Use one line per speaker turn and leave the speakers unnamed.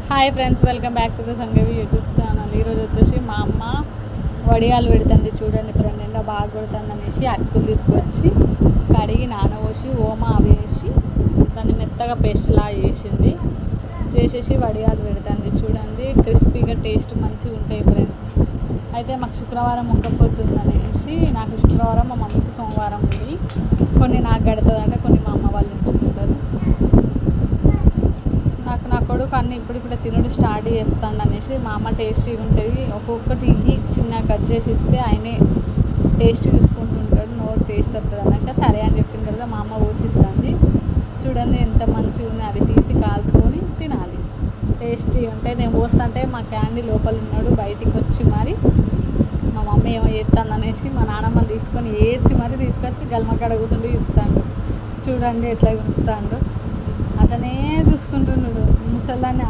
Hi friends, welcome back to the Sangavi YouTube channel. ఈరోజు వచ్చేసి మా అమ్మ వడియాలు పెడుతుంది. చూడండి ఫ్రెండ్, ఎండ బాగా కొడుతుంది అనేసి అటుకులు తీసుకొచ్చి కడిగి నానబోసి ఓమా అవి వేసి దాన్ని మెత్తగా పేస్ట్లా చేసేసి వడియాలు పెడుతుంది. చూడండి, క్రిస్పీగా టేస్ట్ మంచిగా ఉంటాయి ఫ్రెండ్స్. అయితే మాకు శుక్రవారం మొక్కపోతుంది అనేసి, నాకు శుక్రవారం, మా మమ్మీకి సోమవారం ఉంది. కొన్ని నాకు గడుతుందంటే కొన్ని మా అమ్మ వాళ్ళు ఉంచుకుంటారు. నా కొడుకు అన్నీ ఇప్పుడిప్పుడే తినడం స్టార్ట్ చేస్తాను అనేసి మా అమ్మ టేస్టీగా ఉంటుంది. ఒక్కొక్కటి చిన్న కట్ చేసి ఇస్తే ఆయనే టేస్ట్ చూసుకుంటుంటాడు. నోరు టేస్ట్ వస్తుంది అన్నాక సరే అని చెప్పింది కదా, మా అమ్మ పోసిద్దండి. చూడండి ఎంత మంచిగా ఉంది. అది తీసి కాల్చుకొని తినాలి. టేస్టీ ఉంటే నేను పోస్తుంటే మా క్యాండీ లోపల ఉన్నాడు, బయటికి వచ్చి మరి మా మమ్మీ ఏమో చేస్తాను అనేసి మా నాన్నమ్మ తీసుకొని ఏడ్చి మరి తీసుకొచ్చి గల్మకాడ కూర్చుంటూ చెప్తాడు. చూడండి ఎట్లా చూస్తాడు, అతనే చూసుకుంటున్నాడు ముసలాన్ని.